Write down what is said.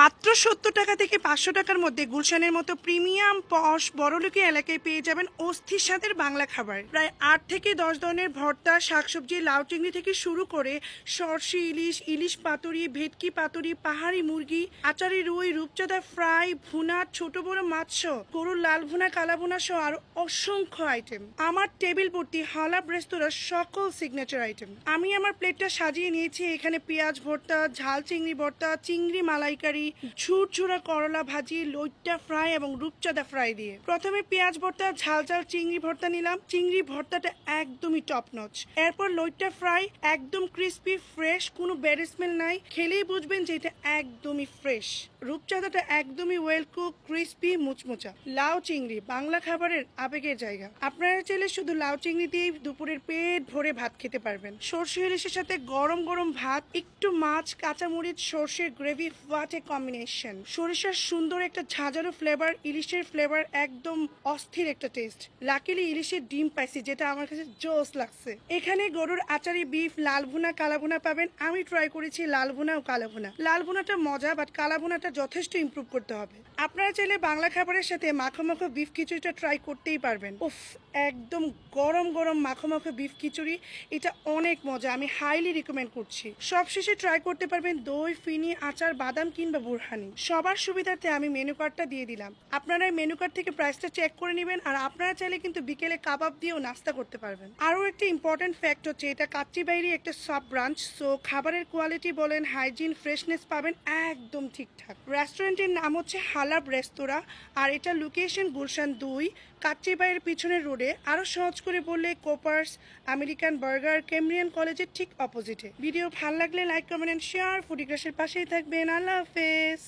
মাত্র ৭০ টাকা থেকে ৫০০ টাকার মধ্যে গুলশানের মতো প্রিমিয়াম পশ বড়লোকি এলাকায় পেয়ে যাবেন অস্থির স্বাদের বাংলা খাবার। প্রায় ৮ থেকে ১০ ধরনের ভর্তা, শাকসবজি, লাউ চিংড়ি থেকে শুরু করে সরষে ইলিশ, ইলিশ পাতুরি, ভেটকি পাতুরি, পাহাড়ি মুরগি, আচারি রুই, রূপচাঁদা ফ্রাই, ভুনা, ছোট বড় মাছ সহ গরুর লাল ভুনা, কালা ভুনা সহ আরো অসংখ্য আইটেম। আমার টেবিল ভর্তি হালাব রেস্তোরাঁর সকল সিগনেচার আইটেম। আমি আমার প্লেটটা সাজিয়ে নিয়েছি এখানে পেঁয়াজ ভর্তা, ঝাল চিংড়ি ভর্তা, চিংড়ি মালাইকারি, ঝুরঝুরা করলা ভাজি, লইট্টা ফ্রাই এবং রূপচাঁদা ফ্রাই দিয়ে। প্রথমে পেঁয়াজ ভর্তা, ঝাল ঝাল চিংড়ি ভর্তা নিলাম। চিংড়ি ভর্তাটা একদমই টপ নচ। এরপর লইট্টা ফ্রাই, একদম ক্রিস্পি ফ্রেশ, কোনো ব্যাড স্মেল নাই, খেলেই বুঝবেন যে এটা একদমই ফ্রেশ। রূপচাঁদাটা একদমই ওয়েল কুক, ক্রিস্পি, মুচমুচা। লাউ চিংড়ি বাংলা খাবারের আবেগের জায়গা। আপনারা চাইলে শুধু লাউ চিংড়ি দিয়েই দুপুরের পেট ভরে ভাত খেতে পারবেন। সর্ষে ইলিশের সাথে গরম গরম ভাত, একটু মাছ, কাঁচামরিচ, সর্ষের গ্রেভি, হোয়াট এ কম্বিনেশন। সরিষার সুন্দর একটা ঝাঁঝালো ফ্লেভার, ইলিশের ফ্লেভার, একদম অস্থির একটা টেস্ট। লাকিলি ইলিশের ডিম পাইছি, যেটা আমার কাছে জোস লাগছে। এখানে গরুর আচারি, বিফ, লাল ভুনা, কালা ভুনা পাবেন। আমি ট্রাই করেছি লাল ভুনা ও কালা ভুনা। লাল ভুনাটা মজা, বাট কালা ভুনাটা যথেষ্ট ইমপ্রুভ করতে হবে। আপনারা চাইলে বাংলা খাবারের সাথে মাখো মাখো বিফ খিচুড়িটা ট্রাই করতেই পারবেন। উফ, একদম গরম গরম মাখো মাখো বিফ খিচুড়ি, এটা অনেক মজা, আমি হাইলি রিকমেন্ড করছি। সবশেষে ট্রাই করতে পারবেন দই, ফিনি, আচার, বাদাম কিংবা বুরহানি। সবার সুবিধার্থে আমি মেনু কার্ডটা দিয়ে দিলাম, আপনারা এই মেনু কার্ড থেকে প্রাইসটা চেক করে নেবেন। আর আপনারা চাইলে কিন্তু বিকেলে কাবাব দিয়েও নাস্তা করতে পারবেন। আরও একটা ইম্পর্টেন্ট ফ্যাক্ট হচ্ছে এটা কাচ্চিবাড়ি একটা সাব ব্রাঞ্চ, সো খাবারের কোয়ালিটি বলেন, হাইজিন, ফ্রেশনেস পাবেন একদম ঠিকঠাক। রেস্টুরেন্টের নাম হচ্ছে হালাব রেস্তোরাঁ, আর এটা লোকেশন গুলশান ২, কাচ্চিবাড়ির পিছনের রোডে। আরও সহজ করে বললে কোপার্স, আমেরিকান বার্গার, কেমব্রিয়ান কলেজের ঠিক অপোজিটে। ভিডিও ভালো লাগলে লাইক, কমেন্ট এন্ড শেয়ার। ফুডিগ্রাসের পাশেই থাকবেন। আল্লাহ হাফেজ।